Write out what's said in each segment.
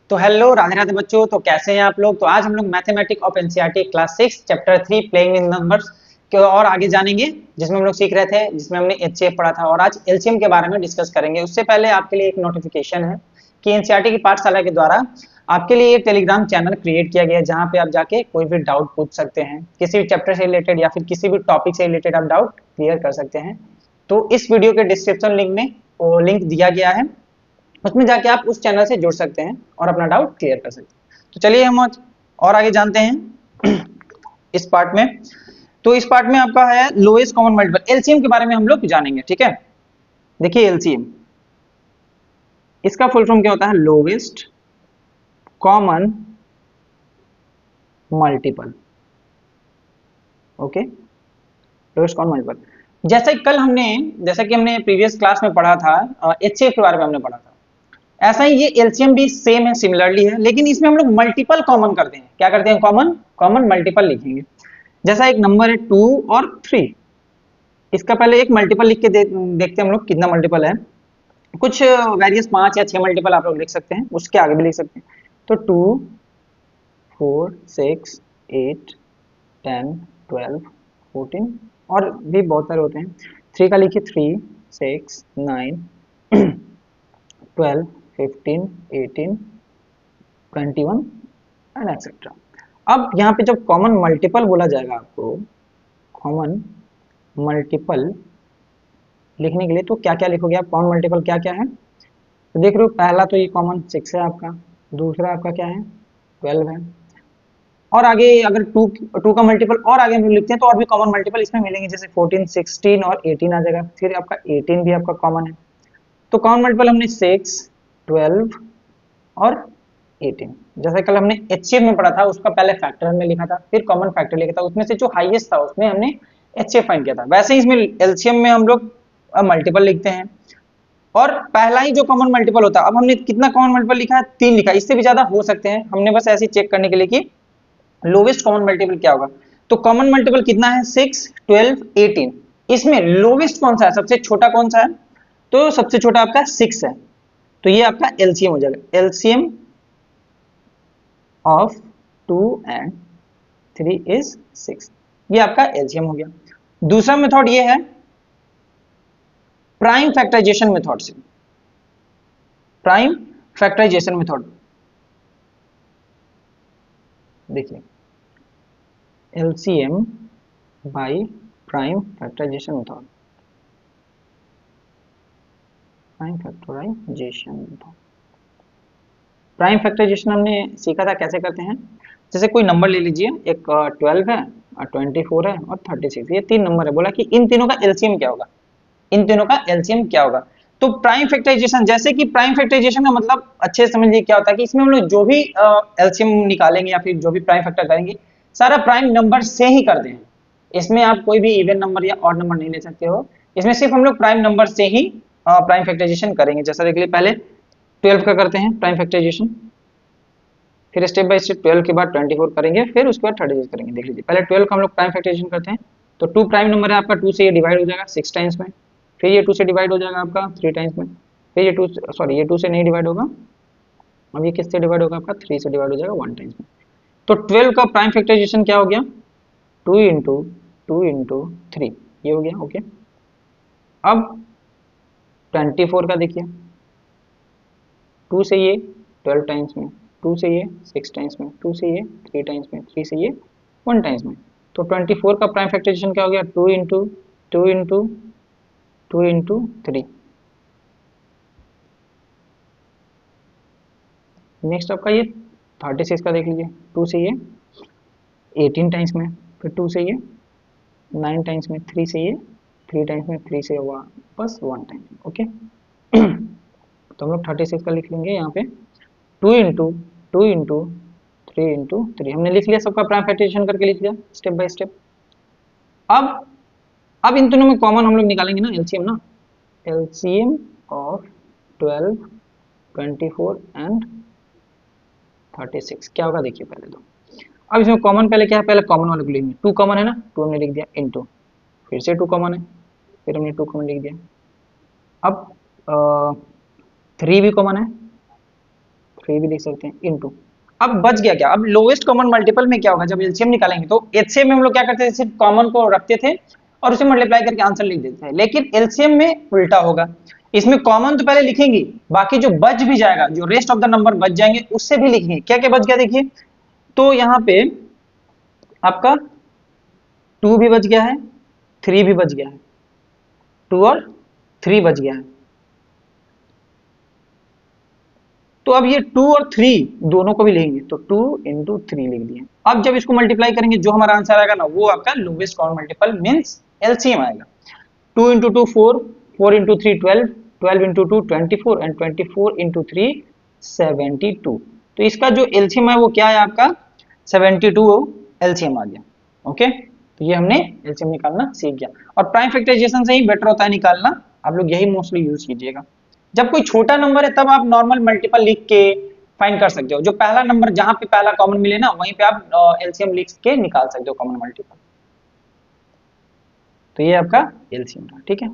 तो हेलो राधे राधे बच्चों। तो कैसे हैं आप लोग। तो आज हम लोग mathematics of NCERT class 6 chapter 3 playing with numbers के और आगे जानेंगे, जिसमें हम लोग सीख रहे थे, जिसमें हमने एचसीएफ पढ़ा था और आज एलसीएम के बारे में डिस्कस करेंगे। उससे पहले आपके लिए एक नोटिफिकेशन है कि एनसीईआरटी की पाठशाला के द्वारा आपके लिए एक टेलीग्राम चैनल क्रिएट किया गया है, जहां पे आप जाके कोई भी डाउट पूछ सकते हैं, किसी भी चैप्टर से रिलेटेड या फिर किसी भी टॉपिक से रिलेटेड आप डाउट क्लियर कर सकते हैं। तो इस वीडियो के डिस्क्रिप्शन लिंक में वो लिंक दिया गया है, उसमें जाके आप उस चैनल से जुड़ सकते हैं और अपना डाउट क्लियर कर सकते हैं। तो चलिए हम आज और आगे जानते हैं इस पार्ट में। तो इस पार्ट में आपका है लोएस्ट कॉमन मल्टीपल, एलसीएम के बारे में हम लोग जानेंगे। ठीक है, देखिए एलसीएम, इसका फुल फॉर्म क्या होता है? Lowest common multiple. Okay, lowest common multiple. जैसा कि हमने प्रीवियस क्लास में पढ़ा था, एचसीएफ के बारे में हमने पढ़ा था, ऐसा ही ये एलसीएम भी सेम है, सिमिलरली है, लेकिन इसमें हम लोग मल्टीपल कॉमन करते हैं। क्या करते हैं? कॉमन कॉमन मल्टीपल लिखेंगे। जैसा एक नंबर है 2 और 3, इसका पहले एक मल्टीपल लिख के देखते हैं हम लोग कितना मल्टीपल है। कुछ वेरियस 5 या 6 मल्टीपल आप लोग लिख सकते हैं, उसके आगे भी लिख सकते हैं। तो 2 4 6 8 10 12 14 और भी बहुत सारे होते हैं। 3 का लिखिए 3 6 9 12 15 18 21 एंड एक्सेट्रा। अब यहाँ पे जब कॉमन मल्टीपल बोला जाएगा आपको, कॉमन मल्टीपल लिखने के लिए, तो क्या क्या लिखोगे आप? कॉमन मल्टीपल क्या क्या है तो देख रहे हो, पहला तो ये कॉमन 6 है आपका, दूसरा आपका क्या है? 12 है, और आगे अगर टू टू का मल्टीपल और आगे हम लिखते हैं तो और भी कॉमन मल्टीपल इसमें मिलेंगे, जैसे 14 16 और 18 आ जाएगा। फिर आपका 18 भी आपका कॉमन है। तो कॉमन मल्टीपल हमने 6 12 और 18, जैसे कल हमने एचसीएफ में पढ़ा था, उसका पहले फैक्टर हमने लिखा था, फिर कॉमन फैक्टर लिखा था, उसमें से जो हाईएस्ट था उसमें हमने एचसीएफ फाइंड किया था। वैसे ही इसमें एलसीएम में हम लोग मल्टीपल लिखते हैं, और पहला ही जो कॉमन मल्टीपल होता है, अब हमने कितना कॉमन मल्टीपल लिखा है? 3 लिखा है, इससे भी ज्यादा हो सकते हैं, हमने बस ऐसे ही चेक करने के लिए कि लोवेस्ट कॉमन मल्टीपल क्या होगा। तो कॉमन मल्टीपल कितना है? 6 12 18। इसमें लोवेस्ट कौन सा है, सबसे छोटा कौन सा है? तो सबसे छोटा आपका 6 है। तो ये आपका एलसीएम हो जाएगा, एलसीएम ऑफ 2 एंड 3 इज 6। ये आपका एलसीएम हो गया। दूसरा मेथड ये है प्राइम फैक्टराइजेशन मेथड से। प्राइम फैक्टराइजेशन मेथड देखिए, LCM by prime factorisation method, prime factorisation method. Prime factorisation हमने सीखा था कैसे करते हैं। जैसे कोई नंबर ले लीजिए, एक 12 है और 24 है और 36, ये 3 नंबर है। बोला कि इन तीनों का एलसीएम क्या होगा, इन तीनों का एलसीएम क्या होगा। तो प्राइम फैक्टराइजेशन, जैसे कि प्राइम फैक्टराइजेशन का मतलब अच्छे से समझ लीजिए क्या होता है कि इसमें हम लोग जो भी एलसीएम निकालेंगे या फिर जो भी प्राइम फैक्टर करेंगे, सारा प्राइम नंबर से ही करते हैं। इसमें आप कोई भी इवन नंबर या ऑड नंबर नहीं ले सकते हो, इसमें सिर्फ हम लोग प्राइम नंबर से ही प्राइम फैक्टराइजेशन करेंगे। जैसा देख लीजिए, पहले 12 का करते हैं प्राइम फैक्टराइजेशन, फिर स्टेप बाय स्टेप 12 के बाद 24 करेंगे, फिर उसके बाद 36 करेंगे। देख लीजिए, पहले 12 का हम लोग प्राइम फैक्टराइजेशन करते हैं, तो 2 प्राइम नंबर है आपका, 2 से ये डिवाइड हो जाएगा 6 टाइम्स में, फिर ये 2 से डिवाइड हो जाएगा आपका 3 टाइम्स में, फिर ये 2 सॉरी ये 2 से नहीं डिवाइड होगा, अब ये किससे डिवाइड होगा? आपका 3 से डिवाइड हो जाएगा 1 टाइम्स में। तो 12 का प्राइम फैक्टराइजेशन क्या हो गया? 2 इंटू 2 इंटू 3, ये हो गया। ओके, अब 24 का देखिए, 2 से ये 12 टाइम्स में, 2 से ये 6 टाइम्स में, 2 से ये 3 टाइम्स में, 3 से ये 1 टाइम्स में। तो 24 का प्राइम फैक्टराइजेशन क्या हो गया? 2 इंटू 2 इंटू 2 इंटू 3। नेक्स्ट आपका ये 36 का देख लीजिए, 2 से ये 18 टाइम्स में, फिर 2 से ये 9 टाइम्स में, 3 से ये 3 टाइम्स में, 3 से वापस 1 टाइम्स में। ओके तो हम लोग 36 का लिख लेंगे यहाँ पे, 2 इंटू 2 इंटू 3 इंटू 3 हमने लिख लिया, सबका प्राइम फैक्टराइजेशन करके लिख लिया स्टेप बाय स्टेप। अब इन दोनों में कॉमन हम लोग निकालेंगे ना एलसीएम, ना एलसीएम ऑफ 12 24 एंड 36 क्या होगा? देखिए पहले तो, अब इसमें कॉमन पहले क्या है? पहले कॉमन वाले को लिखेंगे। 2 कॉमन है ना, 2 हमने लिख दिया इनटू, फिर से 2 कॉमन है, फिर हमने 2 कॉमन लिख दिया। अब 3 भी कॉमन है, 3 भी लिख सकते हैं इनटू। अब बच गया क्या, अब लोवेस्ट कॉमन मल्टीपल में क्या होगा, जब एलसीएम निकालेंगे तो एचसीएफ में हम लोग क्या करते थे, सिर्फ कॉमन को रखते थे और उसे मल्टीप्लाई करके आंसर लिख देते थे, लेकिन एलसीएम में उल्टा होगा। इसमें कॉमन तो पहले लिखेंगे, बाकी जो बच भी जाएगा, जो रेस्ट ऑफ द नंबर बच जाएंगे उससे भी लिखेंगे। क्या क्या बच गया देखिए, तो यहाँ पे आपका 2 भी बच गया है, 3 भी बच गया है, 2 और 3 बच गया है। तो अब ये 2 और 3 दोनों को भी लेंगे, तो 2 इंटू 3 लिख दिए। अब जब इसको मल्टीप्लाई करेंगे, जो हमारा आंसर आएगा ना, वो आपका lowest common multiple means LCM आएगा। 2 into 2 4, 4 into 3 12, 12 into 2 24 and 24 into 3 72। तो इसका जो एलसीएम है वो क्या है आपका 72 एलसीएम आ गया। ओके, तो ये हमने एलसीएम निकालना सीख गया। और प्राइम फैक्टराइजेशन से ही बेटर होता है निकालना, आप लोग यही मोस्टली यूज कीजिएगा। जब कोई छोटा नंबर है तब आप नॉर्मल मल्टीपल लिख के फाइंड कर सकते हो, जो पहला नंबर जहां पे पहला कॉमन मिले ना वहीं पे आप एलसीएम लिख के निकाल सकते हो कॉमन मल्टीपल। तो ये आपका एलसीएम था, ठीक है।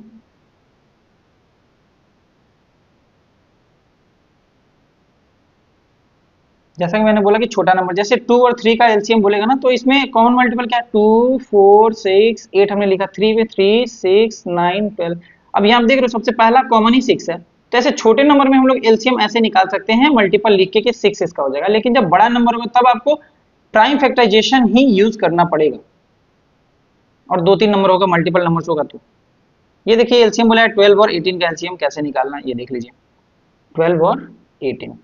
जैसा कि मैंने बोला कि छोटा नंबर, जैसे 2 और 3 का एलसीएम बोलेगा ना, तो इसमें कॉमन मल्टीपल क्या है, 2 4 6 8 हमने लिखा, 3 में 3 6 9 12। अब यहाँ आप देख रहे हो सबसे पहला कॉमन ही 6 है, तो ऐसे छोटे नंबर में हम लोग एलसीएम ऐसे निकाल सकते हैं मल्टीपल लिख के कि 6 इसका हो जाएगा। लेकिन जब बड़ा नंबर होगा तब आपको प्राइम फैक्टराइजेशन ही यूज करना पड़ेगा, और 2-3 नंबर होगा मल्टीपल नंबर होगा तो। ये देखिए एलसीएम बोला है 12 और 18 का एलसीएम कैसे निकालना है, ये देख लीजिए 12 और 18।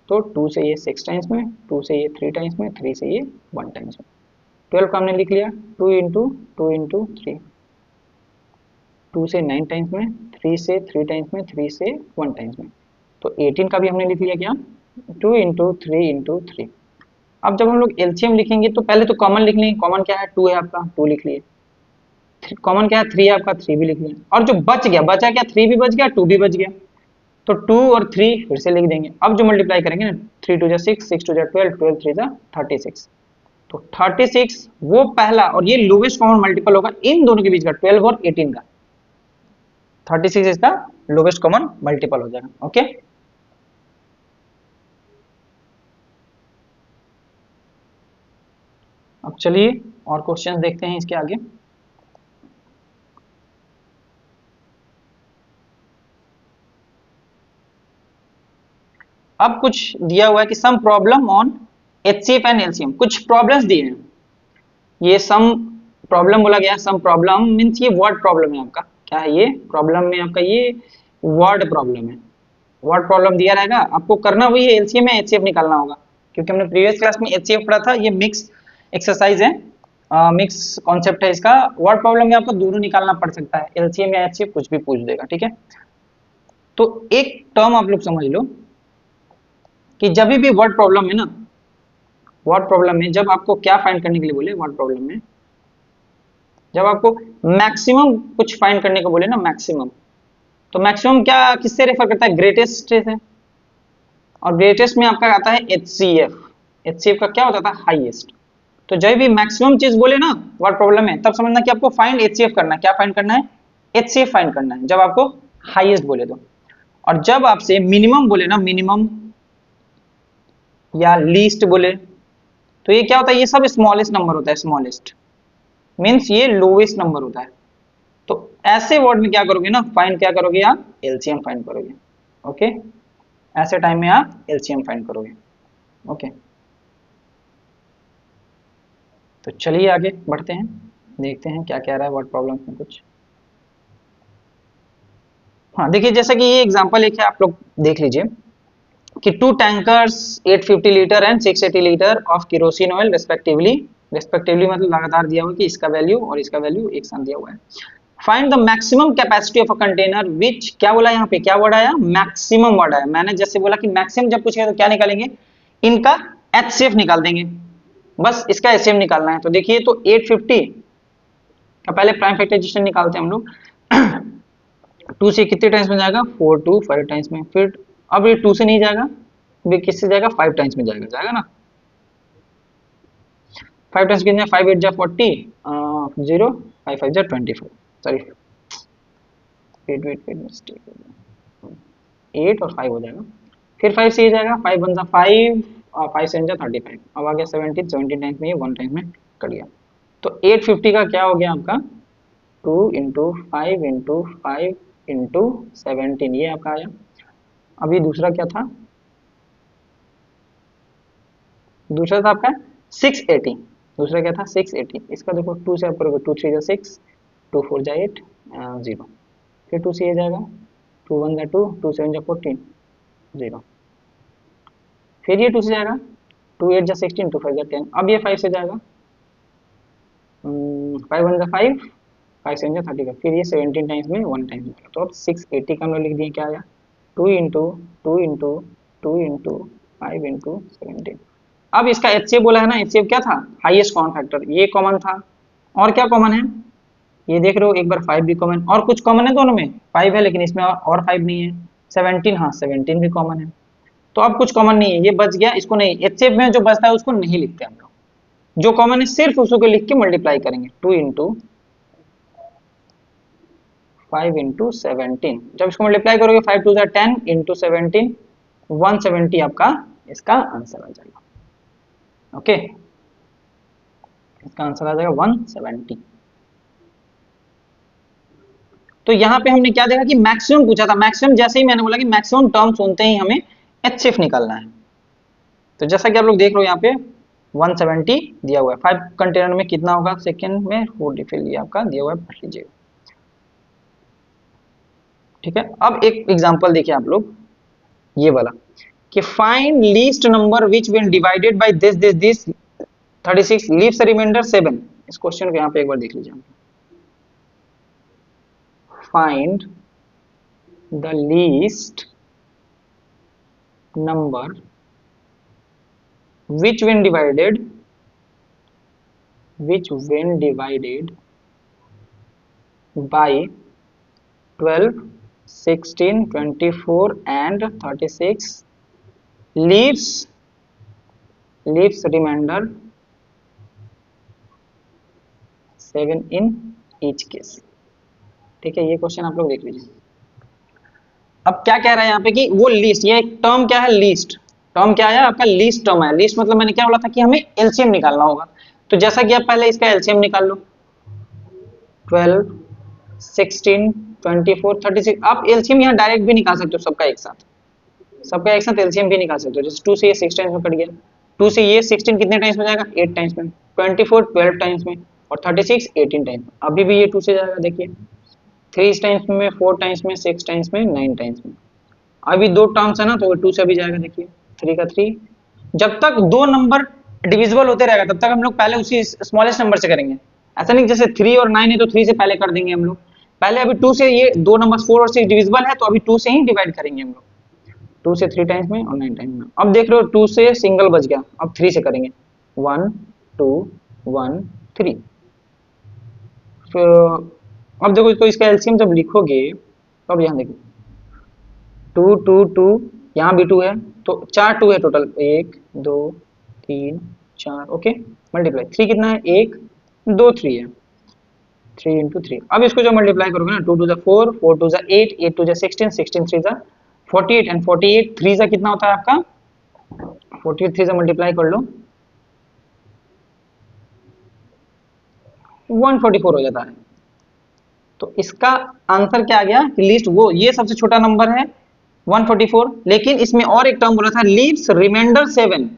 तो 2 से ये 6 टाइम्स में, 2 से ये 3 टाइम्स में, 3 से ये 1 टाइम्स में। 12 का हमने लिख लिया 2 इंटू 2 इंटू 3, 2 से 9 टाइम्स में, 3 से 3 टाइम्स में, 3 से 1 टाइम्स में। तो 18 का भी हमने लिख लिया क्या, 2 इंटू 3 इंटू 3। अब जब हम लोग एलसीएम लिखेंगे तो पहले तो कॉमन लिख लेंगे, कॉमन क्या है 2 है आपका, 2 लिख लिए। कॉमन क्या है 3 है आपका, 3 भी लिख लिया। और जो बच गया, बचा क्या, 3 भी बच गया, 2 भी बच गया, तो 2 और 3 फिर से लिख देंगे। अब जो मल्टीप्लाई करेंगे ना, 3 2 जा 6, 6 2 जा 12, 12 3 जा 36। तो 36 वो पहला और ये लोवेस्ट कॉमन मल्टीपल होगा इन दोनों के बीच का, 12 और 18 का। 36 इसका लोवेस्ट कॉमन मल्टीपल हो जाएगा। ओके, अब चलिए और क्वेश्चन देखते हैं इसके आगे। अब कुछ दिया हुआ है कि some problem on HCF and LCM, कुछ प्रॉब्लम्स दिए हैं। ये सम प्रॉब्लम बोला गया, सम प्रॉब्लम मींस ये वर्ड प्रॉब्लम है आपका। क्या है ये प्रॉब्लम में आपका, ये वर्ड प्रॉब्लम है। वर्ड प्रॉब्लम दिया रहेगा, आपको करना वही है, एलसीएम या एचसीएफ निकालना होगा, क्योंकि हमने प्रीवियस क्लास में एचसीएफ पढ़ा था। ये मिक्स एक्सरसाइज है, मिक्स कॉन्सेप्ट है इसका। वर्ड प्रॉब्लम में आपको दोनों निकालना पड़ सकता है, एलसीएम या एचसीएफ कुछ भी पूछ देगा, ठीक है। तो एक टर्म आप लोग समझ लो कि जब भी वर्ड प्रॉब्लम है ना, वर्ड प्रॉब्लम में जब आपको क्या फाइंड करने के लिए बोले, वर्ड प्रॉब्लम में जब आपको मैक्सिमम कुछ फाइंड करने को बोले ना, मैक्सिमम, तो मैक्सिमम क्या किससे रेफर करता है, ग्रेटेस्ट से। और ग्रेटेस्ट में आपका आता है एचसीएफ। एचसीएफ का क्या होता था, हाईएस्ट। तो जब भी मैक्सिमम चीज बोले ना वर्ड प्रॉब्लम में, तब समझना कि आपको फाइंड एचसीएफ करना है। क्या फाइंड करना है, एचसीएफ फाइंड करना है, जब आपको हाईएस्ट बोले तो। और जब आपसे मिनिमम बोले ना, मिनिमम या लीस्ट बोले, तो ये क्या होता है, ये सब स्मॉलेस्ट नंबर होता है। स्मॉलेस्ट मींस ये लोवेस्ट नंबर होता है। तो ऐसे वर्ड में क्या करोगे ना, फाइंड क्या करोगे आप, एलसीएम फाइंड करोगे। ओके, ऐसे टाइम में आप एलसीएम फाइंड करोगे। ओके, तो चलिए आगे बढ़ते हैं, देखते हैं क्या कह रहा है वर्ड प्रॉब्लम में कुछ। हाँ देखिए, जैसा कि ये एग्जांपल एक है, आप लोग देख लीजिए कि 2 tankers 850 litre and 680 litre of kerosene oil respectively, respectively मतलब लगातार दिया हुआ कि इसका वैल्यू और इसका वैल्यू एक साथ दिया हुआ है। Find the maximum capacity of a container विच, क्या बोला यहाँ पे, क्या वर्ड आया, मैक्सिमम वर्ड आया। मैंने जैसे बोला कि मैक्सिमम जब पूछेगा तो क्या निकालेंगे, इनका एचसीएफ निकाल देंगे, बस इसका एचसीएफ निकालना है। तो देखिए, तो 850 का पहले प्राइम फैक्टराइजेशन निकालते हैं हम लोग। 2 से कितने टाइम्स में जाएगा, 4 to 5 टाइम्स में। फिर अब ये 2 से नहीं जाएगा, ये किससे जाएगा, 5 टाइम्स में जाएगा, जाएगा ना। 5 टाइम्स कितने, 5 8 जा 40, 0 5 5 जा 24, sorry wait wait wait mistake हो गया, 8 और 5 हो जाएगा फिर 5 से ये जाएगा, 5 बन जा 5 और 5 से 35, अब आ गया 17, 17 टाइम्स में ये 1 टाइम में कट गया। तो 850 का क्या हो गया आपका 2 इंटू 5 इंटू 5 इंटू 17, ये आपका आया। अभी दूसरा क्या था, दूसरा था आपका 680, दूसरा क्या था 680, इसका देखो 2 से आप करोगे 2 3 जा 6, 2 4 जा 8, 0, फिर 2 से ये जाएगा, 2 1 जा 2, 2 7 जा 14, 0, फिर ये 2 से जाएगा, 2 8 जा 16, 2 5 जा 10, अब ये 5 से जाएगा, 5 1 जा 5, 5 7 जा 35, फिर ये 17 टाइम्स में 1 टाइम में। तो अब 680 का हम लोग लिख दिए, क्या आया 2 इंटू 2 इंटू 2 इंटू 5 इंटू 17। अब इसका एचसीएफ बोला है ना, एचसीएफ क्या था, हाईएस्ट कॉमन फैक्टर, ये कॉमन था। और क्या कॉमन है, ये देख रहे हो एक बार 5 भी कॉमन, और कुछ कॉमन है दोनों में, 5 है लेकिन इसमें और 5 नहीं है, 17, हाँ 17 भी कॉमन है। तो अब कुछ कॉमन नहीं है, ये बच गया, इसको नहीं, एचसीएफ में जो बचता है उसको नहीं लिखते हम लोग, जो कॉमन है सिर्फ उसको लिख के मल्टीप्लाई करेंगे, 2 इंटू 5 इंटू 17, जब इसको मल्टीप्लाई करोगे 5 2 10 इंटू 17, 170 आपका इसका आंसर आ जाएगा। ओके, इसका आंसर आ जाएगा 170। तो यहाँ पे हमने क्या देखा कि मैक्सिमम पूछा था, मैक्सिमम जैसे ही मैंने बोला कि मैक्सिमम टर्म सुनते ही हमें एचसीएफ निकालना है। तो जैसा कि आप लोग देख रहे हो यहाँ पे 170 दिया हुआ है, 5 कंटेनर में कितना होगा सेकेंड में 40 फिल, ये आपका दिया हुआ है, पढ़ लीजिएगा। ठीक है, अब एक एग्जांपल देखिए आप लोग, ये वाला कि find least number which when divided by this 36 leaves remainder 7। इस क्वेश्चन को यहाँ पे एक बार देख लीजिए, find the least number which when divided by 12 16 24 and 36 leaves remainder 7 in each case। ठीक है, ये क्वेश्चन आप लोग देख लीजिए। अब क्या कह रहा है यहाँ पे कि वो लीस्ट, ये एक टर्म क्या है, लीस्ट टर्म क्या है आपका, लीस्ट टर्म है। लीस्ट मतलब मैंने क्या बोला था कि हमें एलसीएम निकालना होगा, तो जैसा कि आप पहले इसका एलसीएम निकाल लो, 12 16 24 36, आप एलसीएम यहाँ डायरेक्ट भी निकाल सकते हो, सबका एक साथ एलसीएम भी निकाल सकते हो। जैसे 2 से ये 6 टाइम्स में कट गया, 2 से ये 16 कितने टाइम्स में जाएगा, 8 टाइम्स में, 24 12 टाइम्स में, और 36 18 टाइम्स में। अभी भी ये 2 से जाएगा, देखिए 3 टाइम्स में, 4 टाइम्स में, 6 टाइम्स में, 9 टाइम्स में। अभी 2 टर्म्स है ना, तो 2 से भी जाएगा, देखिए 3 का 3। जब तक 2 नंबर डिविजिबल होते रहेगा तब तक हम लोग पहले उसी स्मॉलेस्ट नंबर से करेंगे। ऐसा नहीं जैसे 3 और 9 है तो 3 से पहले कर देंगे हम लोग, पहले अभी 2 से, ये 2 नंबर 4 और 6 डिविजिबल है तो अभी 2 से ही डिवाइड करेंगे हम लोग, 2 से 3 टाइम्स में और 9 टाइम्स में। अब देख रहे हो 2 से सिंगल बच गया, अब 3 से करेंगे, 1 2 1 3। फिर अब देखो, तो इसका एलसीएम जब लिखोगे तो अब यहाँ देखो 2 2 2, यहाँ भी 2 है, तो 4 2 है टोटल, 1 2 3 4, ओके मल्टीप्लाई 3 कितना है, 1 2 3 है, 3 इंटू 3। अब इसको जब मल्टीप्लाई करोगे ना, 2 2 जा 4 4 2 जा 8 8 2 जा 16 16 3 जा 48 एंड 48 3 जा कितना होता है आपका, 48 3 से मल्टीप्लाई कर लो 144 हो जाता है। तो इसका आंसर क्या आ गया कि लीस्ट, वो ये सबसे छोटा नंबर है 144, लेकिन इसमें और एक टर्म बोला था लीव्स रिमाइंडर 7,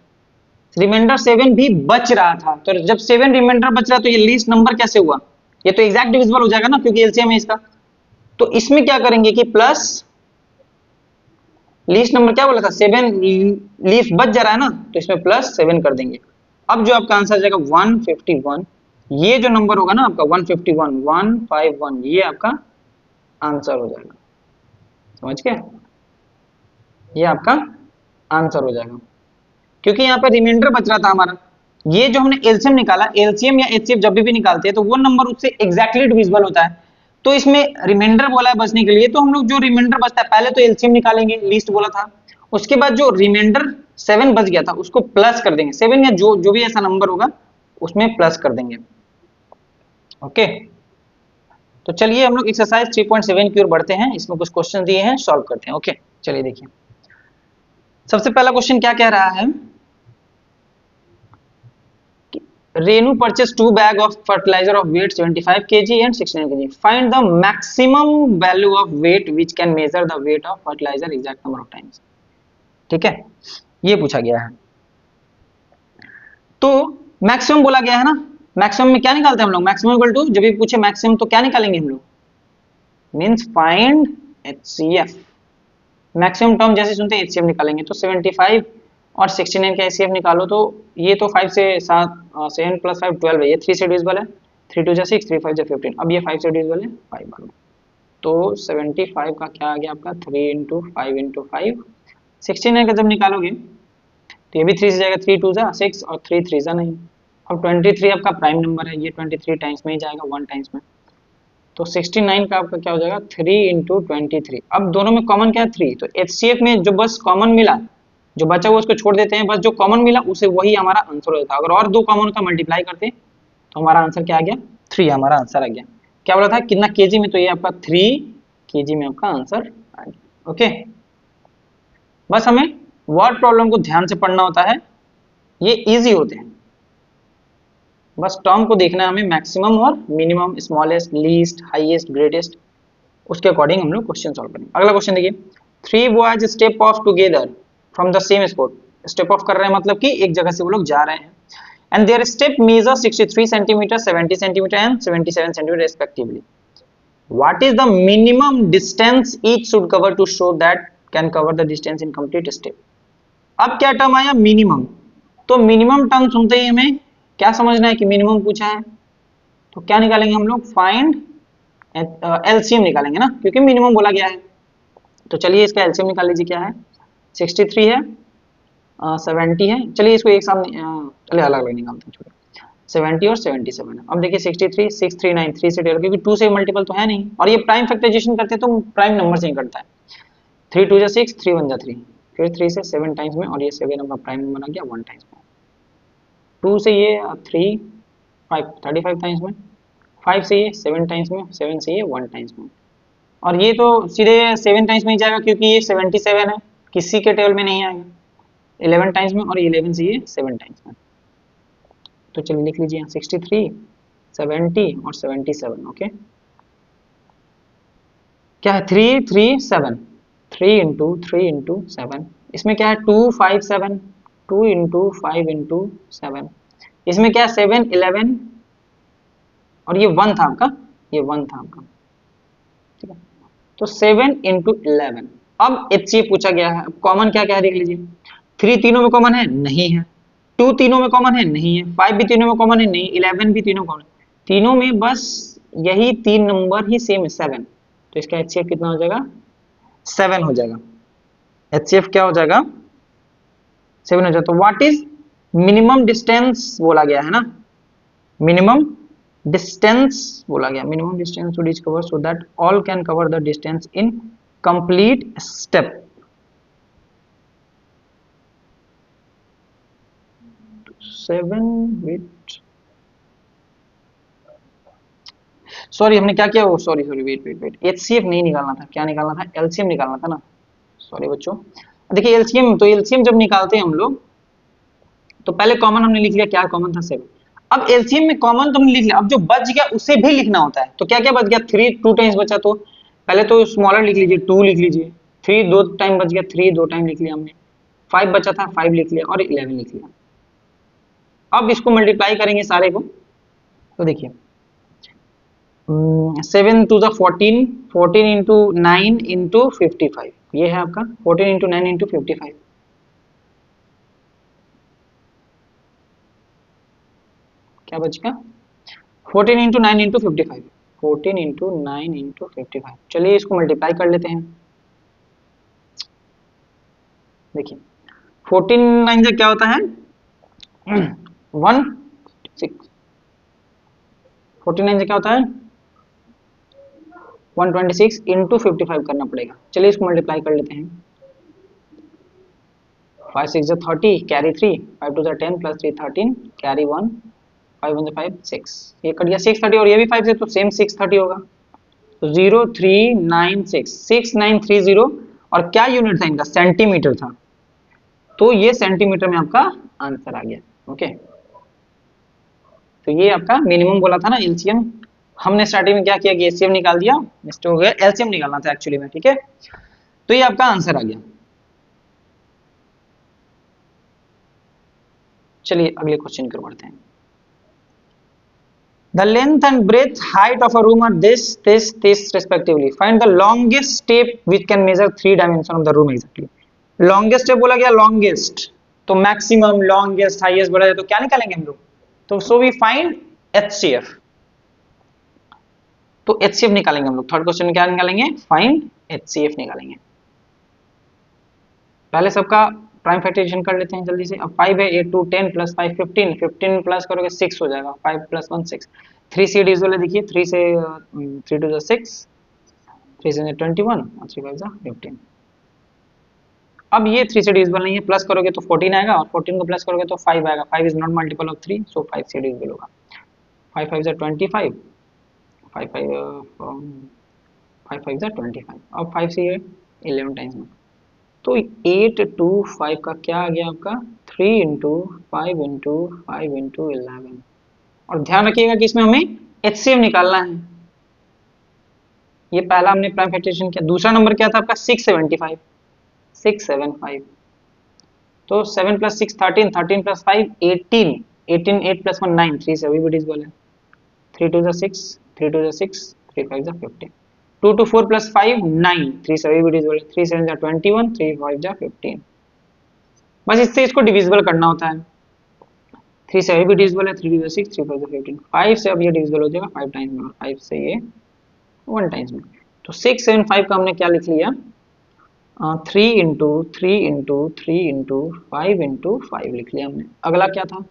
रिमाइंडर 7 भी बच रहा था। तो जब 7 रिमाइंडर बच रहा है तो ये लीस्ट नंबर कैसे हुआ, ये तो एग्जैक्ट डिविजिबल हो जाएगा ना, क्योंकि एलसीएम है इसका। तो इसमें क्या करेंगे कि प्लस लीस्ट नंबर क्या बोला था, 7 लीफ बच जा रहा है ना, तो इसमें प्लस 7 कर देंगे। अब जो आपका आंसर आ जाएगा 151, ये जो नंबर होगा ना आपका 151 151, ये आपका आंसर हो जाएगा, समझ गए, ये आपका आंसर हो जाएगा, क्योंकि यहाँ पे रिमाइंडर बच रहा था हमारा। ये जो हमने एलसीएम निकाला, एलसीएम या एचसीएफ जब भी निकालते हैं तो वो नंबर उससे एग्जैक्टली डिविजिबल होता है। तो इसमें रिमाइंडर बोला है बचने के लिए, तो हम लोग जो रिमाइंडर बचता है पहले तो एलसीएम निकालेंगे, लीस्ट बोला था, उसके बाद जो रिमाइंडर 7 बच गया था उसको प्लस कर देंगे, 7 या जो जो भी ऐसा नंबर होगा उसमें प्लस कर देंगे। ओके, तो चलिए हम लोग एक्सरसाइज 3.7 की ओर बढ़ते हैं, इसमें कुछ क्वेश्चन दिए हैं, सॉल्व करते हैं। ओके चलिए देखिए, सबसे पहला क्वेश्चन क्या कह रहा है, Renu purchase 2 bag of fertiliser of weight 75 kg and 69 kg. Find the maximum value of weight which can measure the weight of fertilizer exact number of times. ठीक है, ये पूछा गया है। तो मैक्सिमम बोला गया है ना, मैक्सिमम में क्या निकालते हैं हम लोग, मैक्सिमम इक्वल टू, जब भी पूछे मैक्सिमम तो क्या निकालेंगे हम लोग, means find HCF। Maximum term जैसे सुनते हैं HCF निकालेंगे, तो 75 और 69 का HCF निकालो, तो ये तो 5 से 7 7 + 5 12 है, ये 3 से डिविजिबल है, 3 2 6 3 5 15, अब ये 5 से डिविजिबल है 5 बार, तो 75 का क्या आ गया आपका 3 × 5 × 5, 69 का जब निकालोगे तो ये भी 3 से जाएगा, 3 2 6 और 3 3 9। अब 23 आपका प्राइम नंबर है, ये 23 टाइम्स में ही जाएगा, 1 टाइम्स में, तो 69 का आपका क्या हो जाएगा 3 × 23। अब दोनों में कॉमन क्या है 3, तो HCF में जो बस कॉमन मिला, जो बचा हुआ उसको छोड़ देते हैं, बस जो कॉमन मिला उसे वही हमारा आंसर हो जाता है। अगर और दो कॉमन होता मल्टीप्लाई करते तो हमारा आंसर क्या आ गया 3, हमारा आंसर आ गया। क्या बोला था कितना केजी में, तो ये आपका 3 kg में आपका आंसर आ गया। ओके, बस हमें वर्ड प्रॉब्लम को ध्यान से पढ़ना होता है, ये इजी होते हैं, बस टर्म को देखना है हमें, मैक्सिमम और minimum, smallest, least, highest, greatest, उसके अकॉर्डिंग हम लोग क्वेश्चन सॉल्व करेंगे। अगला क्वेश्चन देखिए, 3 boys step of together from the same spot. Step of कर रहे हैं मतलब कि एक जगह से वो लोग जा रहे हैं, and their step measure 63 centimetre, 70 centimetre and 77 centimetre respectively. What is the minimum distance each should cover to show that can cover the distance in complete step. अब क्या टर्म आया मिनिमम, तो मिनिमम टर्म सुनते ही हमें क्या समझना है कि मिनिमम पूछा है, तो क्या निकालेंगे हम लोग, फाइंड एलसीएम निकालेंगे ना, क्योंकि मिनिमम बोला गया है। तो चलिए इसका एलसीएम निकाल लीजिए, क्या है 63 है, 70 है, चलिए इसको एक साथ चलिए अलग अलग निकालते हैं, छोटे 70 और 77 है। अब देखिए 63 639 3 से डिवाइड, क्योंकि 2 से मल्टीपल तो है नहीं, और ये प्राइम फैक्टराइजेशन करते हैं तो प्राइम नंबर से ही करता है, 3 2 6 3 1 3, फिर 3 से 7 टाइम्स में, और ये 7 अपना प्राइम नंबर आ गया 1 टाइम्स में, 2 से ये 3 5 35 टाइम्स में, 5 से ये 7 टाइम्स में, 7 से ये 1 टाइम्स में, और ये तो सीधे 7 टाइम्स में ही जाएगा क्योंकि ये 77 है, किसी के टेबल में नहीं आएगा, 11 टाइम्स में, और 11 से ये 7 टाइम्स में। तो चलिए लिख लीजिए 63 70 और 77। ओके, क्या है 3 3 7, 3 × 3 × 7, इसमें क्या है 2 5 7, 2 × 5 × 7, इसमें क्या है 7 11, और ये 1 था आपका, ये 1 था आपका, ठीक है, तो 7 × 11। अब HCF पूछा गया है, कॉमन क्या क्या है देख लीजिए, 3 तीनों में कॉमन है, नहीं है, 2 तीनों में कॉमन है, नहीं है, 5 भी तीनों में कॉमन है, नहीं, 11 भी तीनों कॉमन, तीनों में बस यही 3 नंबर ही सेम है 7, तो इसका HCF कितना हो जाएगा 7 हो जाएगा, HCF क्या हो जाएगा 7 हो जाएगा। तो व्हाट इज मिनिमम डिस्टेंस बोला गया है ना, मिनिमम डिस्टेंस बोला गया, minimum distance should is cover so that all can cover the distance in complete step. Sorry हमने क्या किया, सॉरी वेट, HCF नहीं निकालना था, क्या निकालना था, LCM निकालना था ना, सॉरी बच्चों। देखिए LCM, तो LCM जब निकालते हैं हम लोग, तो पहले कॉमन हमने लिख लिया, क्या कॉमन था 7, अब LCM में कॉमन तो हमने लिख लिया, अब जो बच गया उसे भी लिखना होता है, तो क्या क्या बच गया 3 2 टाइम्स बचा, तो पहले तो स्मॉलर लिख लीजिए, 2 लिख लीजिए, 3 2 टाइम बच गया, 3 2 टाइम लिख लिया हमने, 5 बचा था 5 लिख लिया, और 11 लिख लिया। अब इसको मल्टीप्लाई करेंगे सारे को, तो देखिए 7 2 14, 14 × 9 × 55, ये है आपका 14 × 9 × 55, क्या बचेगा 14 × 9 × 55, 14 × 9 × 55, चलिए इसको मल्टीप्लाई कर लेते हैं। देखिए 14 9 से क्या होता है 16, 49 से क्या होता है 126 × 55 करना पड़ेगा, चलिए इसको मल्टीप्लाई कर लेते हैं, 5 6 30 कैरी 3, 5 2 10 + 3 13 कैरी 1, 5 1 5 6, ये कट गया 630, और ये भी 5 से, तो सेम 630 होगा, तो 0396 6930, और क्या यूनिट था इनका सेंटीमीटर था, तो ये सेंटीमीटर में आपका आंसर आ गया। ओके, तो ये आपका मिनिमम बोला था ना एलसीएम, हमने स्टार्टिंग में क्या किया कि एचसीएफ निकाल दिया, मिस्टेक हो गया, एलसीएम निकालना था एक्चुअली में। ठीक है, तो ये आपका आंसर आ गया। चलिए अगले क्वेश्चन की ओर बढ़ते हैं। The length and breadth height of a room are this respectively. Find the longest step which can measure 3 dimension of the room exactly. Longest step बोला गया, longest तो maximum, longest, highest बोला जाए तो क्या निकालेंगे हम लोग, तो so we find HCF, तो HCF निकालेंगे हम लोग। थर्ड क्वेश्चन में क्या निकालेंगे, फाइंड HCF निकालेंगे। पहले सबका प्राइम फैक्टराइजेशन कर लेते हैं जल्दी से। अब 5 है, 8 2 10 प्लस 5 15, 15 प्लस करोगे 6 हो जाएगा, 5 प्लस 1 6। 3 से डिविजिबल है, देखिए 3 से 3 टू 6, 3 से 21 और 3 5 15। अब ये 3 से डिविजिबल नहीं है, प्लस करोगे तो 14 आएगा और 14 को प्लस करोगे तो 5 आएगा। 5 इज नॉट मल्टीपल ऑफ 3, सो 5 से डिविजिबल होगा। 5 5 25, 5 5 5 5 25, अब 5 से ये 11 टाइम्स में, तो 8 2 5 का क्या आ गया आपका 3 इंटू 5 इंटू 5 इंटू 11। और ध्यान रखिएगा कि इसमें हमें एचसीएफ निकालना है। ये पहला हमने प्राइम फैक्टराइजेशन किया। दूसरा नंबर क्या था आपका 675, 675, तो 7 प्लस 6 13, 13 प्लस 5 18, 18 8 प्लस 1 9, 3 से अभी भी डिविजिबल है। 3 2 6, 3 2 6, 3 5 15, 2 2 4 प्लस 5 9, 3 से अभी भी डिविजिबल है। 3 7 21, 3 5 15। बस इससे इसको डिविजिबल करना होता है। 3 से अभी भी डिविजिबल है, 3 2 6, 3 5 15। 5 से अब ये डिविजिबल हो जाएगा 5 टाइम्स में, और 5 से ये 1 टाइम्स में। तो 675 का हमने क्या लिख लिया, 3 इंटू 3 इंटू 3 इंटू 5 इंटू 5 लिख लिया हमने। अगला क्या था,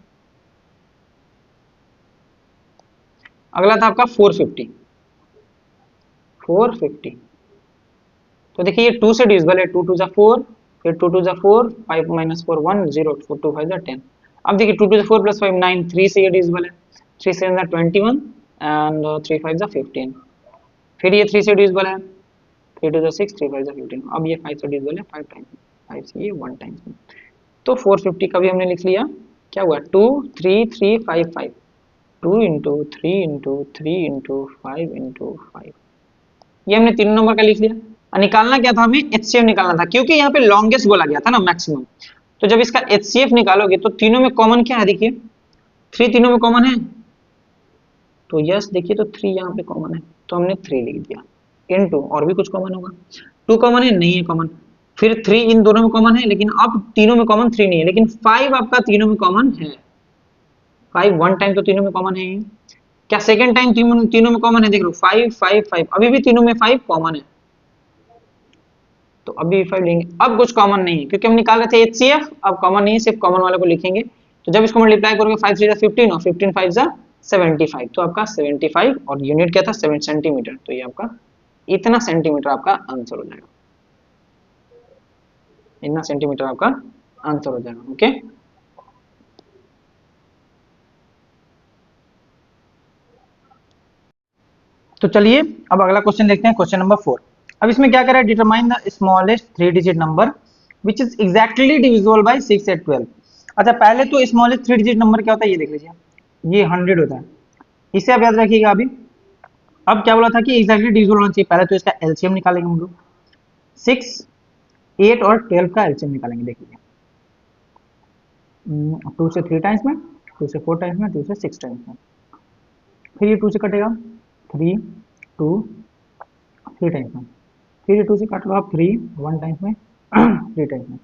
अगला था आपका 450, 450। तो देखिए ये 2 से डिविजिबल है, 2 2 जा 4, फिर 2 2 जा 4, 5 माइनस 4 1 0, 4 2 5 जा 10। अब देखिए 2 2 जा 4 प्लस 5 9, 3 से ये डिविजिबल है, 3 7 जा 21 एंड 3 5 जा 15। फिर ये 3 से डिविजिबल है, 3 2 जा 6, 3 5 जा 15। अब ये 5 से डिविजिबल है 5 टाइम्स में, 5 से ये 1 टाइम्स में। तो 450 का भी हमने लिख लिया। क्या हुआ 2 3 3 5 5, 2 इंटू 3 इंटू 3 इंटू 5 इंटू 5, ये हमने तीनों नंबर का लिख लिया। निकालना क्या था हमें, एचसीएफ निकालना था, क्योंकि यहाँ पे लॉन्गेस्ट बोला गया था ना मैक्सिमम। तो जब इसका एचसीएफ निकालोगे तो तीनों में कॉमन क्या है, देखिए 3 तीनों में कॉमन है, तो यस देखिए तो 3 यहाँ पे कॉमन है, तो हमने 3 लिख दिया। इनटू और भी कुछ कॉमन होगा, 2 कॉमन है, नहीं है कॉमन, फिर 3 इन दोनों में कॉमन है, लेकिन अब तीनों में कॉमन 3 नहीं है, लेकिन 5 आपका तीनों में कॉमन है। 5 1 टाइम तो तीनों में कॉमन है। क्या सेकंड टाइम तीनों में कॉमन है, देख लो 5 5 5, अभी भी तीनों में 5 कॉमन है, तो अभी 5 लेंगे। अब कुछ कॉमन नहीं है क्योंकि हम निकाल रहे थे एचसीएफ, अब कॉमन नहीं है, सिर्फ कॉमन वाले को लिखेंगे। तो जब इसको मल्टीप्लाई करोगे 5 3 15 और 15 5 75, तो आपका 75 और यूनिट क्या था 7 सेंटीमीटर, तो ये आपका इतना सेंटीमीटर आपका आंसर हो जाएगा, इतना सेंटीमीटर आपका आंसर हो जाएगा। ओके, तो चलिए अब अगला क्वेश्चन देखते हैं, क्वेश्चन नंबर 4। अब इसमें क्या करें, determine the smallest 3 digit number which is exactly divisible by 6 8 12। अच्छा पहले तो स्मॉलेस्ट 3 डिजिट नंबर क्या होता है ये देख लीजिए, ये 100 होता है, इसे आप याद रखिएगा। अभी अब क्या बोला था कि एग्जैक्टली डिविजिबल होना चाहिए, पहले तो इसका एलसीएम निकालेंगे हम लोग, 6 8 और 12 का एलसीएम निकालेंगे। देख लीजिए 2 से 3 टाइम्स में, 2 से 4 टाइम्स में, 2 से 6 टाइम्स में, फिर ये 2 से कटेगा 3 2 3 टाइम्स में, फिर ये 2 से काट लो आप 3 1 टाइम्स में 3 टाइम्स में,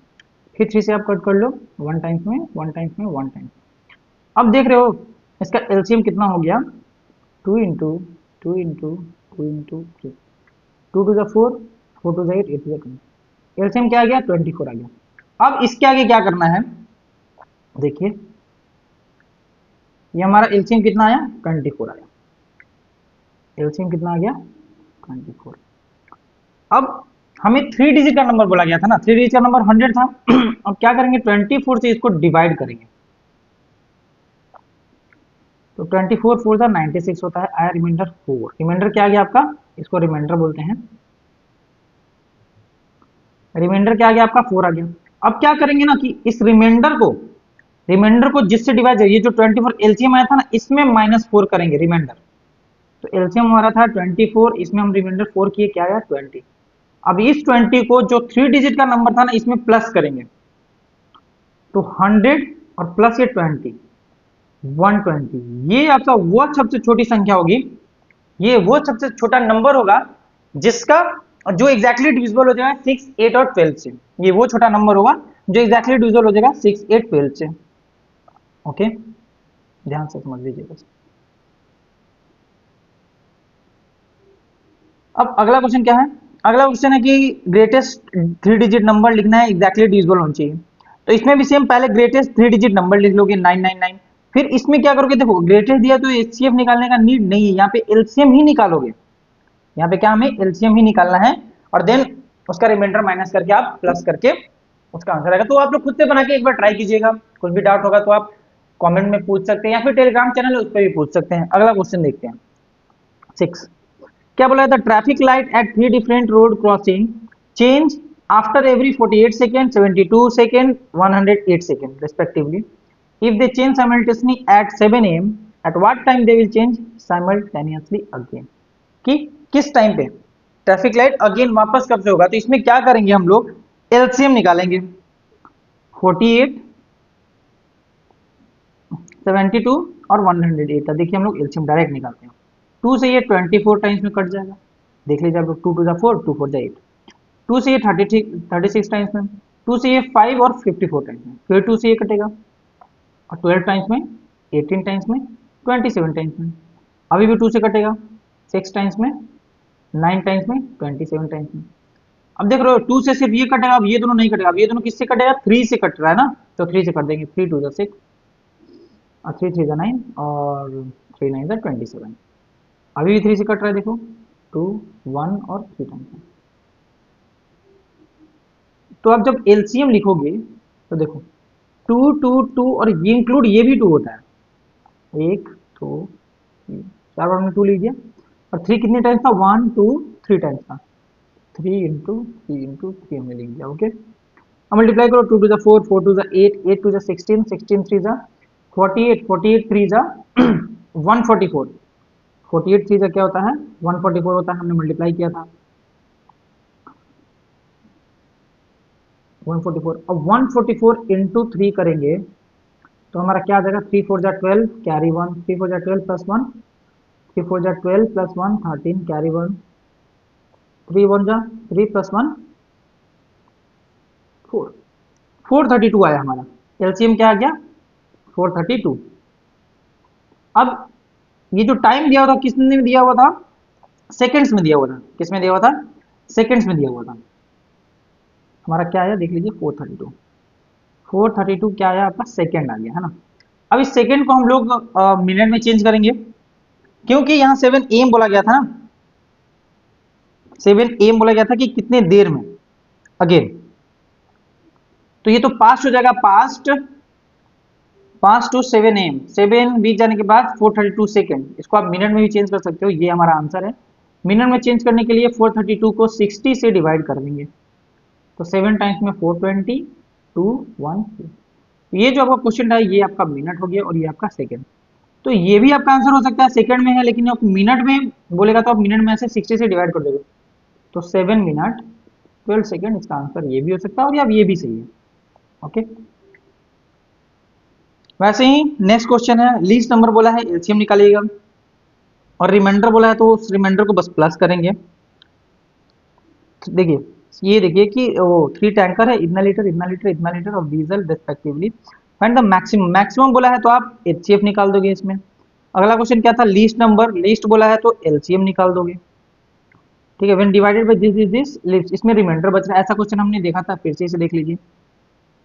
फिर 3 से आप कट कर लो 1 टाइम्स में 1 टाइम्स में 1 टाइम्स। अब देख रहे हो इसका एलसीएम कितना हो गया, 2 into 2 into 2 into 3, 2 to 4 4 to 8 8 to 10, LCM क्या आ गया 24 आ गया। अब इसके आगे क्या करना है, देखिए ये हमारा एलसीएम कितना आया 24 आया, एलसीएम कितना आ गया 24। अब हमें 3 डिजिट का नंबर बोला गया था ना, 3 डिजिट का नंबर 100 था। अब क्या करेंगे 24 से इसको डिवाइड करेंगे, तो 24 4 था 96 होता है, आया रिमाइंडर 4। रिमाइंडर क्या आ गया आपका, इसको रिमाइंडर बोलते हैं, रिमाइंडर क्या आ गया आपका 4 आ गया। अब क्या करेंगे ना कि इस रिमाइंडर को जिससे डिवाइड, ये जो 24 एलसीएम आया था ना, इसमें -4 करेंगे रिमाइंडर। तो एलसीएम हमारा था 24, इसमें हम रिमाइंडर 4 किए, क्या आया 20। अब इस 20 को जो 3 डिजिट का नंबर था ना, इसमें प्लस करेंगे, तो 100 और प्लस ये 20, 120। ये आपका वो सबसे छोटी संख्या होगी, ये वो सबसे छोटा नंबर होगा जिसका जो एग्जैक्टली डिविजिबल हो जाएगा 6, 8 और 12 से। ये वो छोटा नंबर होगा जो एग्जैक्टली डिविजिबल हो जाएगा 6, 8, 12 से। ओके, ध्यान से समझ लीजिए बस। अब अगला क्वेश्चन क्या है? अगला क्वेश्चन है कि ग्रेटेस्ट 3 डिजिट नंबर लिखना है, एग्जैक्टली डिविजिबल होना चाहिए। तो इसमें भी सेम, पहले ग्रेटेस्ट 3 डिजिट नंबर लिख लोगे 999। फिर इसमें क्या करोगे, देखो ग्रेटेस्ट दिया तो एचसीएफ निकालने का नीड नहीं है, यहाँ पे एलसीएम ही निकालोगे। यहाँ पे क्या हमें एलसीएम ही निकालना है, और देन उसका रिमाइंडर माइनस करके आप प्लस करके उसका आंसर आएगा। तो आप लोग खुद से बना के एक बार ट्राई कीजिएगा, कुछ भी डाउट होगा तो आप कमेंट में पूछ सकते हैं, या फिर टेलीग्राम चैनल है उस पर भी पूछ सकते हैं। अगला क्वेश्चन देखते हैं 6। क्या बोला था? Traffic light at 3 different road crossing change after every 48 second, 72 second, 108 second respectively. If they change simultaneously eight 7 AM, at what time they will change simultaneously again? कि किस टाइम पे ट्रैफिक लाइट अगेन वापस कब से होगा? तो इसमें क्या करेंगे हम लोग, एलसीएम निकालेंगे। 48, 72 और 108 का देखिए हम लोग एलसीएम डायरेक्ट निकालते हैं। 2 से ये 24 टाइम्स में कट जाएगा, देख लीजिए आप लोग, 2 टू 4, 2 4 8। 2 से ये 36 टाइम्स में, 2 से ये 5 और 54 टाइम्स में, फिर 2 से ये कटेगा, और 12 टाइम्स में, 18 टाइम्स में, 27 टाइम्स में। अभी भी 2 से कटेगा 6 टाइम्स में, 9 टाइम्स में, 27 टाइम्स में। अब देख रहे हो 2 से सिर्फ ये कटेगा, अब ये दोनों नहीं कटेगा। अब ये दोनों किससे कटेगा? 3 से कट रहा है ना, तो 3 से कर देंगे। 3 2 6 और 3 3 9 और 3 9 27। अभी भी 3 से कट रहा है, देखो 2 1 और 3 टाइम्स। तो आप जब एलसीएम लिखोगे तो देखो 2 2 2 और ये इंक्लूड, ये भी 2 होता है, 1 2 3, 4 बार में 2 लीजिए। और 3 कितने टाइम्स था? 1 2 3 टाइम्स था, 3 इंटू 3 इंटू 3 हमने लिख दिया। ओके, अब मल्टीप्लाई करो, 2 टू 4, 4 टू 8, 8 टू 16, 16 3 48, 48 3 144, 48 3 क्या होता है? 144 होता है, हमने मल्टीप्लाई किया था 144। अब 144 इंटू 3 करेंगे तो हमारा क्या आ जाएगा? 3 4 12 carry 1, 3 4 12 plus 1, 3 4 12 plus 1 13 carry 1, 3 1 3 plus 1 4, 432 आया हमारा। एलसीएम क्या आ गया? 432। अब ये जो टाइम दिया हुआ था किसने दिया हुआ था? सेकंड्स में दिया हुआ था। किस में दिया हुआ था? सेकंड्स में दिया हुआ था। हमारा क्या आया देख लीजिए, 432। 432 क्या आया आपका? सेकंड आ गया है ना। अब इस सेकंड को हम लोग मिनट में चेंज करेंगे, क्योंकि यहाँ 7 AM बोला गया था ना, 7 AM बोला गया था कि कितने देर में अगेन। तो ये तो पास्ट हो जाएगा, पास्ट टू 7 AM, 7 बीत जाने के बाद 432 सेकेंड। इसको आप मिनट में भी चेंज कर सकते हो, ये हमारा आंसर है। मिनट में चेंज करने के लिए 432 को 60 से डिवाइड कर देंगे, तो 7 टाइम्स में 420 2 1 2। ये जो आपका क्वेश्चन है ये आपका मिनट हो गया, और ये आपका सेकंड। तो ये भी आपका आंसर हो सकता है सेकंड में है, लेकिन आप मिनट में बोलेगा तो आप मिनट में से 60 से डिवाइड कर दोगे, तो 7 मिनट 12 सेकंड इसका आंसर ये भी हो सकता है, और ये भी सही है। ओके, वैसे ही नेक्स्ट क्वेश्चन है, लीस्ट नंबर बोला है एलसीएम निकालिएगा, और रिमाइंडर बोला है तो उस रिमाइंडर को बस प्लस करेंगे। देखिए ये देखिए कि वो 3 टैंकर है, इतना लीटर इतना लीटर इतना लीटर और diesel respectively. Find the maximum, maximum बोला है तो आप एचसीएफ निकाल दोगे इसमें। अगला क्वेश्चन क्या था? लीस्ट नंबर, लीस्ट बोला है तो एलसीएम निकाल दोगे। ठीक है, व्हेन डिवाइडेड बाय दिस इसमें रिमाइंडर बच रहा है, ऐसा क्वेश्चन हमने देखा था, फिर से इसे देख लीजिए।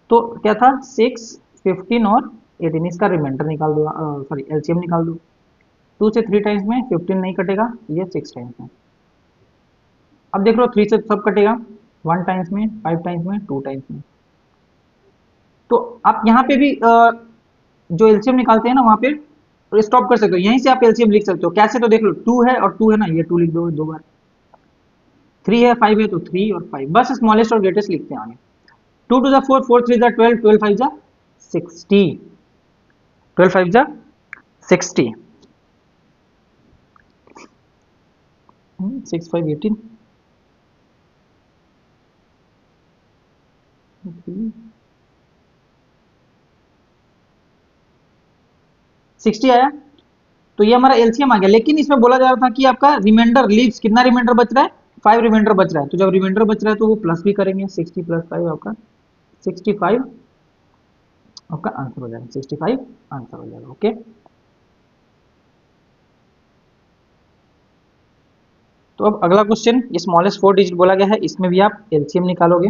तो क्या था? 6 15 और 18, इसका रिमाइंडर निकाल दो, सॉरी एलसीएम निकाल दो। 2 से 3 टाइम्स में 15 नहीं कटेगा, ये 6 टाइम्स में। अब देख लो 3 से सब कटेगा, 1 टाइम्स में, 5 टाइम्स में, 2 टाइम्स में। तो आप यहाँ पे भी जो एलसीएम निकालते हैं ना वहां पे स्टॉप कर सकते हो, यहीं से आप एलसीएम लिख सकते हो। कैसे? तो देख लो 2 है और 2 है ना, ये 2 लिख दो 2 बार। 3 है 5 है तो 3 और 5, बस स्मॉलेस्ट और ग्रेटेस्ट लिखते हैं आगे। 2 टू जा 4, 4 3 जा 12, 12 5 जा 60, 12 5 जा 60, 6 5 18, 60 आया। तो ये हमारा एलसीएम आ गया, लेकिन इसमें बोला जा रहा था कि आपका रिमाइंडर लीव्स, कितना रिमाइंडर बच रहा है, 5 रिमाइंडर बच रहा है। तो जब रिमाइंडर बच रहा है तो वो प्लस भी करेंगे, 60 प्लस 5 आपका 65 आपका आंसर हो जाएगा, 65 आंसर हो जाएगा। ओके, तो अब अगला क्वेश्चन, स्मॉलेस्ट 4 डिजिट बोला गया है, इसमें भी आप एलसीएम निकालोगे।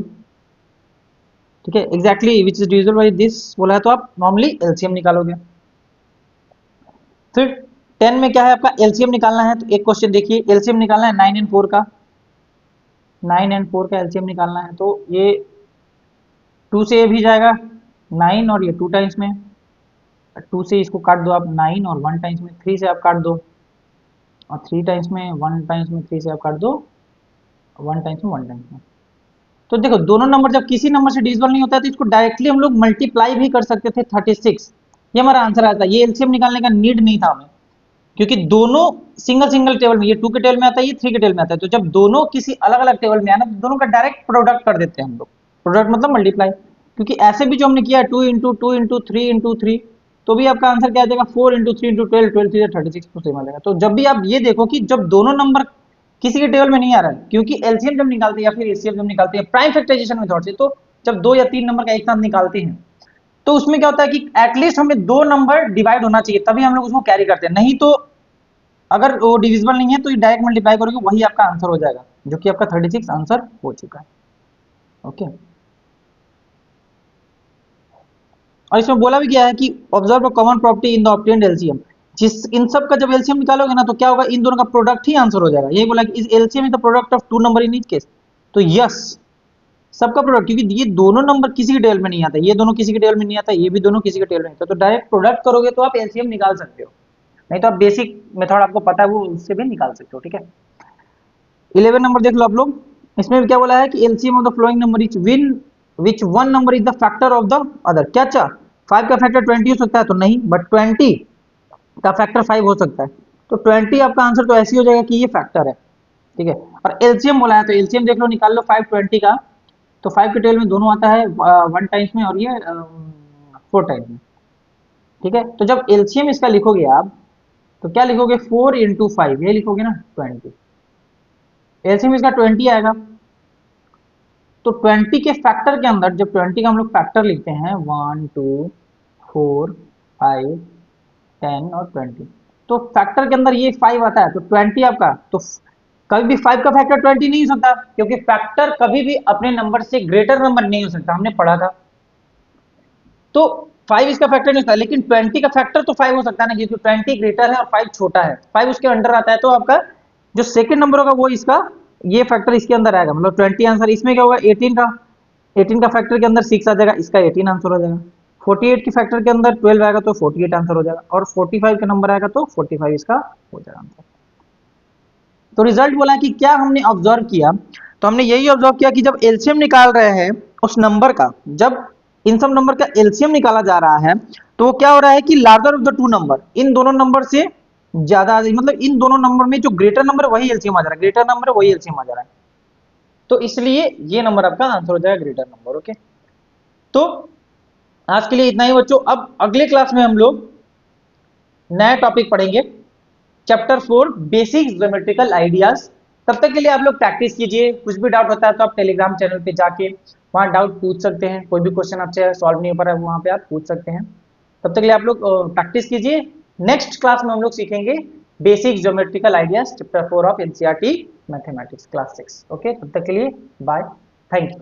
ठीक है, exactly which is divisible by this बोला है तो आप नॉर्मली एलसीएम निकालोगे। फिर 10 में क्या है आपका एलसीएम निकालना है, तो एक क्वेश्चन देखिए, एलसीएम निकालना है 9 एंड 4 का, 9 एंड 4 का एलसीएम निकालना है। तो ये 2 से ये भी जाएगा 9 और ये 2 टाइम्स में, 2 से इसको काट दो आप 9 और 1 टाइम्स में 3 से आप काट दो, और 3 टाइम्स में 1 टाइम्स में 3 से आप काट दो 1 टाइम्स में 1 टाइम्स में। तो देखो दोनों नंबर जब किसी नंबर से डिविजिबल नहीं होता है तो इसको डायरेक्टली हम लोग मल्टीप्लाई भी कर सकते थे 36, ये हमारा आंसर आता है। ये एलसीएम निकालने का नीड नहीं था हमें, क्योंकि दोनों सिंगल सिंगल टेबल में, ये 2 के टेबल में आता है, ये 3 के टेबल में आता है। तो जब दोनों किसी अलग अलग टेबल में आना तो दोनों का डायरेक्ट प्रोडक्ट कर देते हैं हम लोग, प्रोडक्ट मतलब मल्टीप्लाई, क्योंकि ऐसे भी जो हमने किया 2 इंटू 2 इंटू 3 इंटू 3, तो भी आपका आंसर क्या आ जाएगा 4 इंटू 3 इंटू 12, 12 3 36 तो सेम आ जाएगा। तो जब भी आप ये देखो कि जब दोनों नंबर किसी के टेबल में नहीं आ रहा है, क्योंकि एलसीएम जब निकालते हैं या फिर एचसीएफ जब निकालते हैं प्राइम फैक्टराइजेशन मेथड से, तो जब 2 या 3 नंबर का एक साथ निकालते हैं तो उसमें क्या होता है कि एटलीस्ट हमें 2 नंबर डिवाइड होना चाहिए, तभी हम लोग उसको कैरी करते हैं। नहीं तो अगर वो डिविजिबल नहीं है तो ये डायरेक्ट मल्टीप्लाई करोगे वही आपका आंसर हो जाएगा, जो कि आपका 36 आंसर हो चुका है। ओके, और इसमें बोला भी गया है कि observe a common property in the obtained LCM, जिस इन सब का जब एलसीएम निकालोगे ना तो क्या होगा, इन दोनों का प्रोडक्ट ही आंसर हो जाएगा। यही बोला कि इस LCM is the product of two number in each case, तो यस सबका प्रोडक्ट, क्योंकि ये दोनों नंबर किसी के टेबल में नहीं आता, ये दोनों किसी के टेबल में नहीं आता, ये भी दोनों किसी के टेबल में नहीं आता, तो डायरेक्ट प्रोडक्ट करोगे तो आप एलसीएम निकाल सकते हो, नहीं तो आप बेसिक मेथड आपको पता है वो उससे भी निकाल सकते हो। ठीक है, 11 नंबर देख लो आप लोग, इसमें भी क्या बोला है कि LCM of the flowing number is win which one number is the factor of the other. क्या चाह 5 का फैक्टर 20 हो सकता है, तो नहीं, बट 20 का फैक्टर 5 हो सकता है, तो 20 आपका आंसर तो ऐसे ही हो जाएगा कि ये फैक्टर है। ठीक है, और एलसीएम बोला है तो एलसीएम देख लो, निकाल लो 5 20 का, तो 5 के टेबल में दोनों आता है 1 टाइम्स में और ये 4 टाइम्स में। ठीक है, तो जब एलसीएम इसका लिखोगे आप तो क्या लिखोगे, 4 इंटू 5 ये लिखोगे ना 20, एलसीएम इसका 20 आएगा। तो 20 के फैक्टर के अंदर, जब 20 का हम लोग फैक्टर लिखते हैं 1 2 4 5 10 और 20, तो फैक्टर के अंदर ये 5 आता है, तो 20 आपका, तो कभी भी 5 का फैक्टर 20 नहीं हो सकता, क्योंकि फैक्टर कभी भी अपने नंबर से ग्रेटर नंबर नहीं हो सकता, हमने पढ़ा था। तो 5 इसका फैक्टर नहीं होता, लेकिन 20 का फैक्टर तो 5 हो सकता है ना, क्योंकि 20 ग्रेटर है और 5 छोटा है, 5 उसके अंडर आता है, तो आपका जो सेकंड नंबर होगा वो इसका ये फैक्टर इसके अंदर आएगा, मतलब 20 आंसर। इसमें क्या होगा 18 का, 18 का फैक्टर के अंदर 6 आ जाएगा, इसका 18 आंसर हो जाएगा। 48 के फैक्टर के अंदर 12 आएगा तो 48 आंसर हो जाएगा, और 45 का नंबर आएगा तो 45 इसका हो जाएगा आंसर। तो रिजल्ट बोला है कि क्या हमने ऑब्जर्व किया, तो हमने यही ऑब्जर्व किया कि जब एलसीएम निकाल रहे हैं उस नंबर का, जब इन सब नंबर का एलसीएम निकाला जा रहा है तो वो क्या हो रहा है कि larger of the two number, इन दोनों नंबर से ज्यादा, मतलब इन दोनों नंबर में जो ग्रेटर नंबर है वही एलसीएम आ जा रहा है, ग्रेटर नंबर है वही एलसीएम आ जा रहा है, तो इसलिए ये नंबर आपका आंसर हो जाएगा ग्रेटर नंबर। ओके, तो आज के लिए इतना ही बच्चों, अब अगले क्लास में हम लोग नया टॉपिक पढ़ेंगे, चैप्टर 4 बेसिक ज्योमेट्रिकल आइडियाज। तब तक के लिए आप लोग प्रैक्टिस कीजिए, कुछ भी डाउट होता है तो आप टेलीग्राम चैनल पे जाके वहाँ डाउट पूछ सकते हैं, कोई भी क्वेश्चन आपसे सॉल्व नहीं हो पा रहा है वहाँ पे आप पूछ सकते हैं। तब तक के लिए आप लोग प्रैक्टिस कीजिए। नेक्स्ट क्लास में हम लोग सीखेंगे basic geometrical ideas, chapter 4 of NCERT mathematics class 6। Okay, तब तक के लिए बाय, थैंक यू।